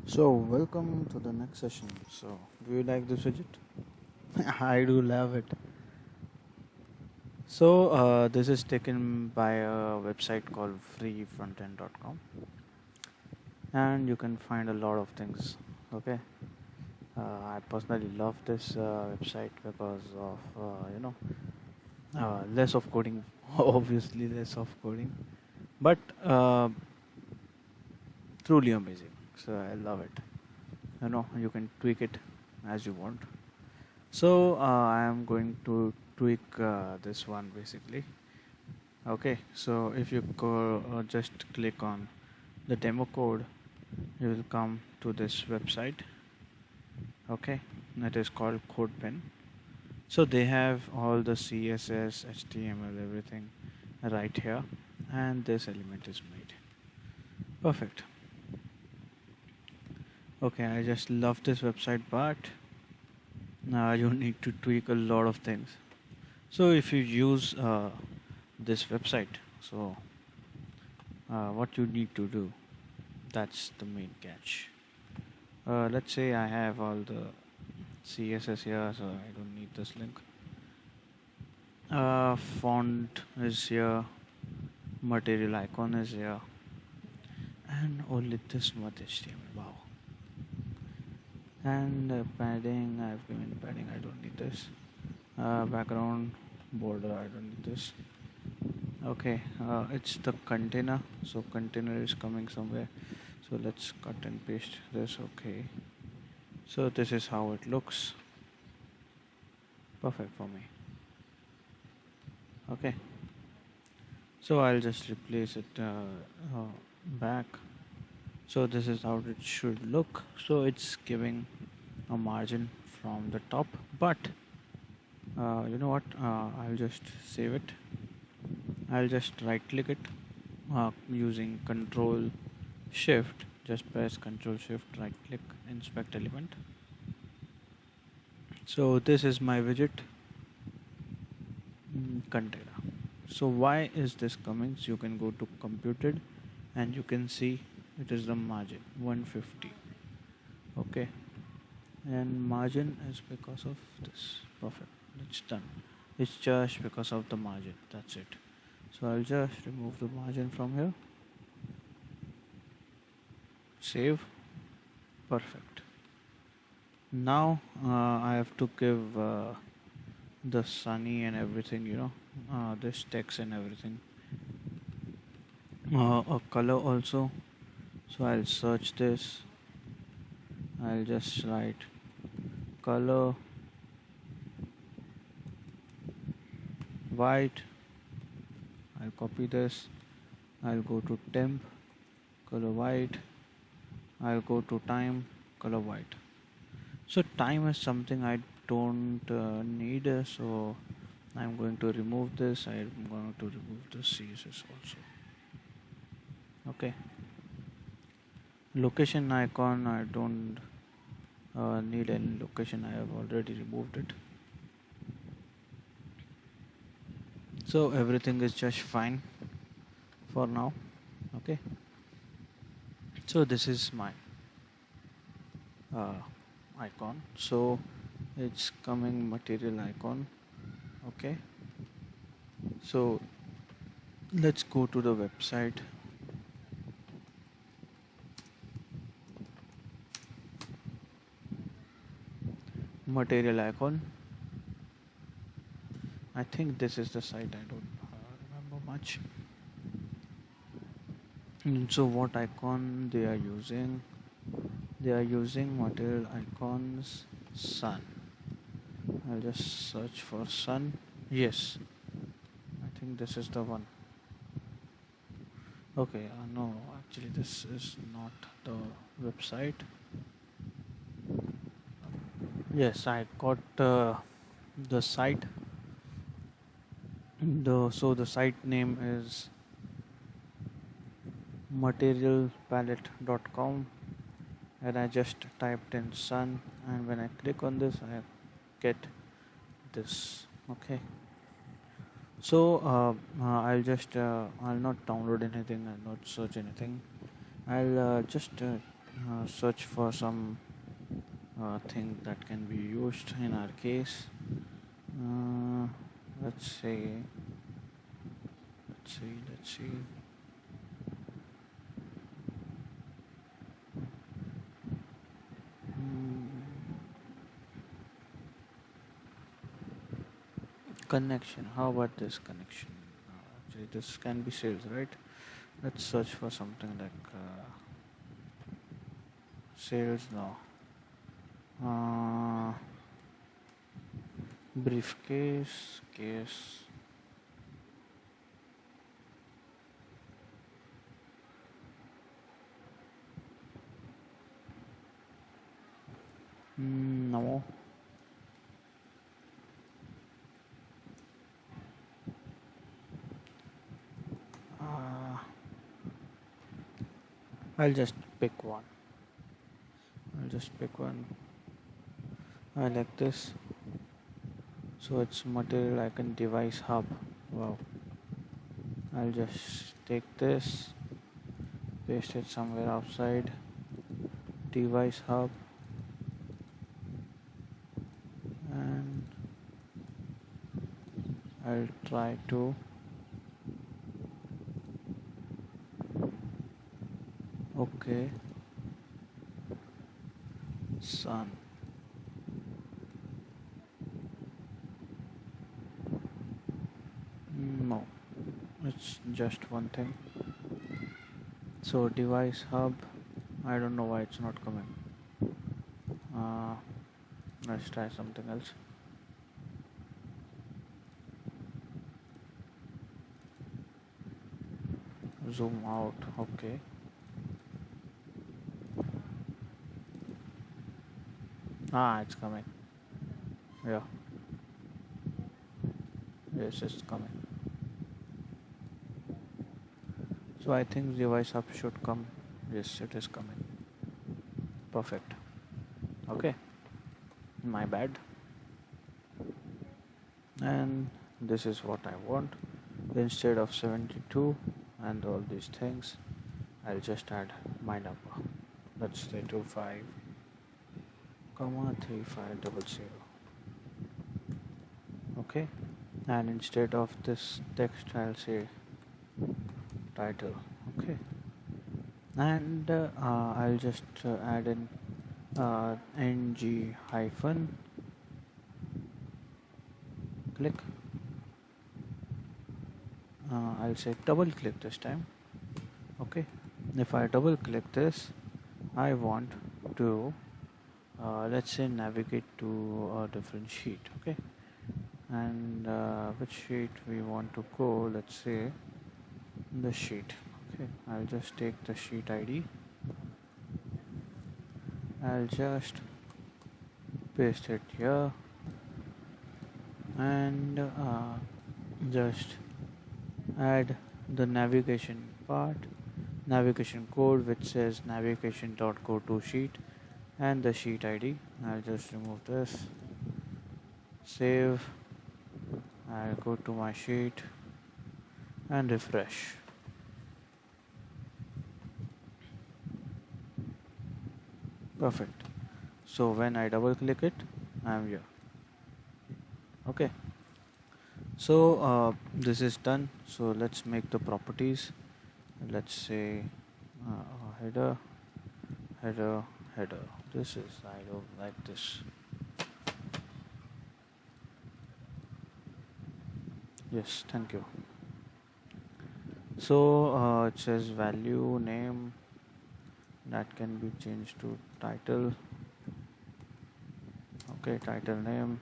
So, welcome to the next session. So, do you like this widget? I do love it. So, this is taken by a website called freefrontend.com, and you can find a lot of things. Okay, I personally love this website because of less of coding, obviously less of coding, but truly amazing. So, I love it. You can tweak it as you want. So I am going to tweak this one basically. Okay, so if you go just click on the demo code, you will come to this website. Okay, that is called CodePen. So they have all the CSS, HTML, everything right here, and this element is made perfect. Okay, I just love this website, but you need to tweak a lot of things. So if you use this website, so what you need to do, that's the main catch. Let's say I have all the CSS here, so I don't need this link. Font is here, material icon is here, and only this much HTML. Wow. And padding, I've given padding, I don't need this. Background border, I don't need this. Okay, it's the container, so container is coming somewhere, so let's cut and paste this. Okay, so this is how it looks. Perfect for me. Okay, so I'll just replace it back. So this is how it should look. So it's giving a margin from the top, but you know what, I'll just save it. I'll just right click it using control shift. Just press control shift, right click, inspect element. So this is my widget container. So why is this coming? So you can go to computed and you can see it is the margin 150. Okay, and margin is because of this. Perfect, it's done. It's just because of the margin, that's it. So I'll just remove the margin from here, save. Perfect. Now I have to give the sunny and everything, this text and everything, a color also. So I'll search this. I'll just write color white. I'll copy this. I'll go to temp, color white. I'll go to time, color white. So time is something I don't need, so I'm going to remove this. I'm going to remove the CSS also. Okay. Location icon, I don't need any location. I have already removed it. So everything is just fine for now. Okay. So this is my icon. So it's coming material icon. Okay, so let's go to the website. Material icon, I think this is the site. I don't remember much. So what icon they are using? They are using material icons sun. I'll just search for sun. Yes, I think this is the one. Okay, no, actually this is not the website. Yes, I got the site. The site name is materialpalette.com, and I just typed in sun, and when I click on this I get this. Okay, so I'll not download anything, I'll not search anything. I'll just search for some thing that can be used in our case. uh, let's say let's see. Hmm, connection, how about this connection? Actually this can be sales, right? Let's search for something like sales now. uh, Briefcase case. No. uh, I'll just pick one. I'll just pick one. I like this. So it's material icon device hub. Wow. I'll just take this, paste it somewhere outside. Device hub. And I'll try to okay. Sun. No, it's just one thing. So device hub, I don't know why it's not coming. uh, let's try something else. Zoom out. Okay. It's coming. Yeah, yes, it's coming. So I think device hub should come. Yes, it is coming. Perfect. Okay, my bad. And this is what I want. Instead of 72 and all these things, I'll just add my number. Let's say 25 comma 3500. Okay, and instead of this text I'll say title. Okay, and I'll just add in ng hyphen click. I'll say double click this time. Okay, if I double click this, I want to let's say navigate to a different sheet. Okay, and which sheet we want to go, let's say the sheet. Okay, I'll just take the sheet ID. I'll just paste it here and just add the navigation part, navigation code which says navigation.go to sheet, and the sheet ID. I'll just remove this, save. I'll go to my sheet and refresh. Perfect. So when I double click it, I'm here. Okay, so this is done. So let's make the properties. Let's say header, header, header. This is, I don't like this. Yes, thank you. So it says value name, that can be changed to title. Okay, title name.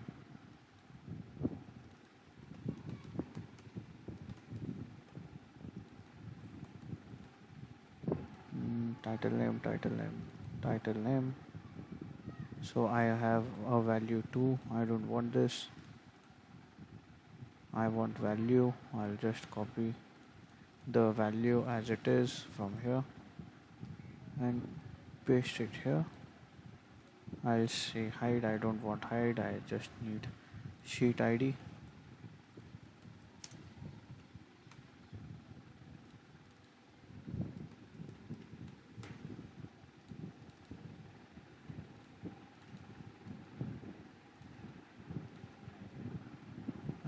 Title name, title name, title name. So I have a value 2. I don't want this. I want value. I'll just copy the value as it is from here and paste it here. I'll say hide. I don't want hide. I just need sheet ID.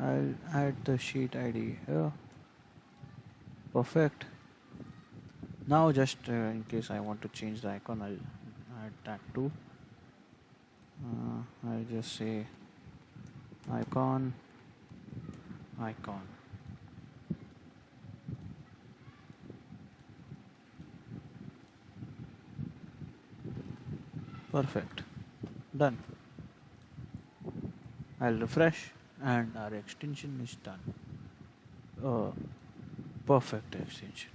I'll add the sheet ID here. Perfect. Now just in case I want to change the icon, I'll add that too. I'll just say icon. Perfect. Done. I'll refresh and our extension is done. Perfect extension.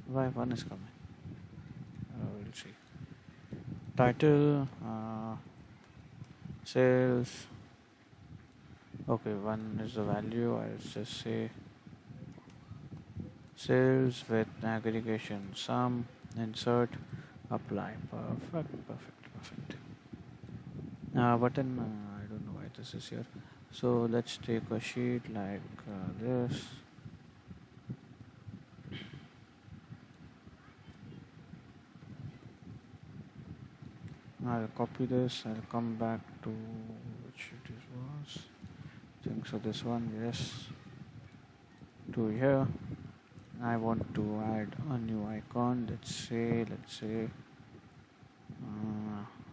Why one is coming? We'll see. Title, sales. Okay, one is the value. I'll just say sales with aggregation sum, insert, apply. Perfect. Button, I don't know why this is here. So let's take a sheet like this. I'll copy this. I'll come back to which sheet it was. I think so. This one, yes. To here. I want to add a new icon. Let's say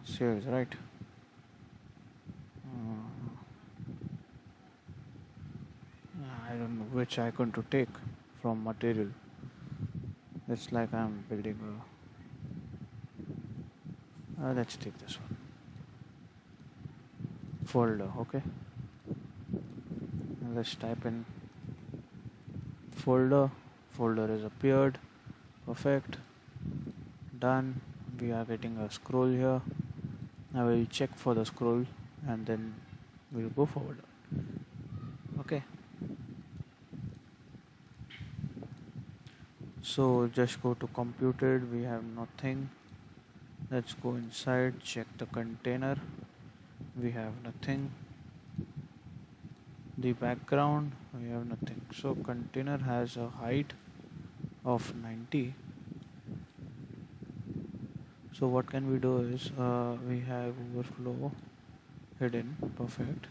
sales, right? I don't know which icon to take from material. It's like I'm building a. Let's take this one. Folder, okay. And let's type in folder. Folder is appeared. Perfect. Done. We are getting a scroll here. I will check for the scroll and then we'll go forward. Okay. So just go to computed. We have nothing. Let's go inside, check the container. We have nothing. The background, we have nothing. So container has a height of 90. So what can we do is we have overflow hidden. Perfect.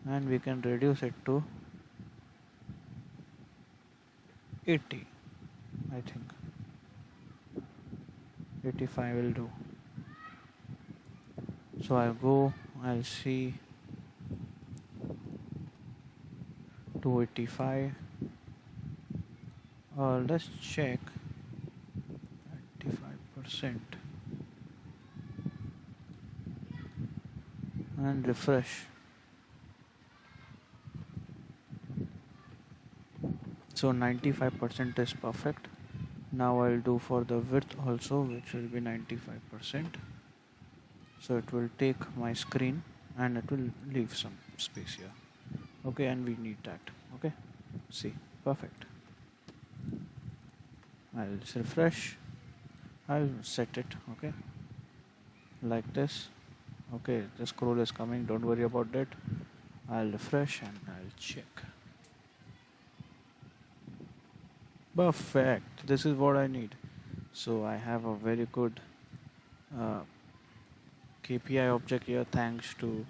And we can reduce it to 80, I think. 85 will do. So I'll see 285. Let's check 85% and refresh. So 95% is perfect. Now I'll do for the width also, which will be 95%. So it will take my screen and it will leave some space here. Okay, and we need that. Okay, see, perfect. I'll refresh. I'll set it, okay, like this. Okay, the scroll is coming, don't worry about that. I'll refresh and I'll check. Perfect, this is what I need. So I have a very good KPI object here thanks to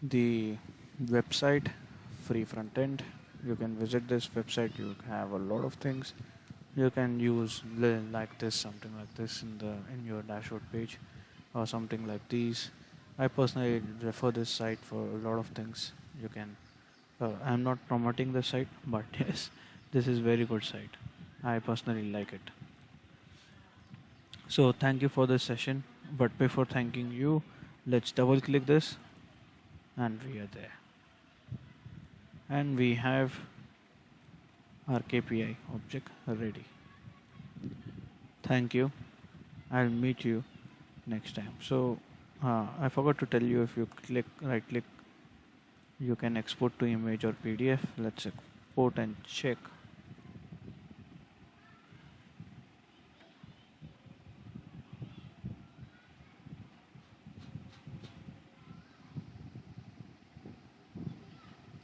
the website free front end. You can visit this website, you have a lot of things you can use like this, something like this in your dashboard page or something like these. I personally refer this site for a lot of things. You can I'm not promoting the site, but yes, this is very good site. I personally like it. So thank you for this session, but before thanking you, let's double click this and we are there. And we have our KPI object ready. Thank you. I'll meet you next time. So I forgot to tell you, if you right click, you can export to image or PDF. Let's export and check.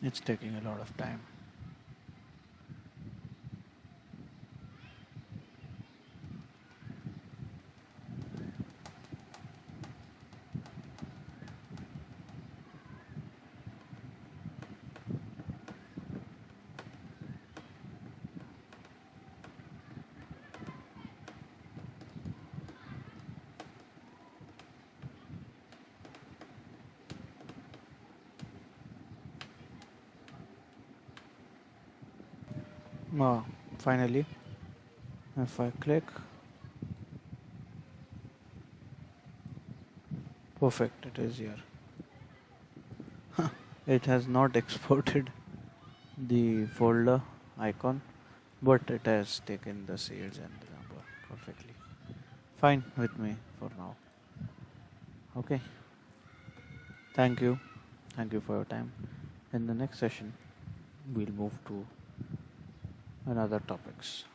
It's taking a lot of time. Finally, if I click, perfect, it is here. It has not exported the folder icon, but it has taken the seeds and the number perfectly. Fine with me for now. Okay, thank you. Thank you for your time. In the next session, we'll move to another topics.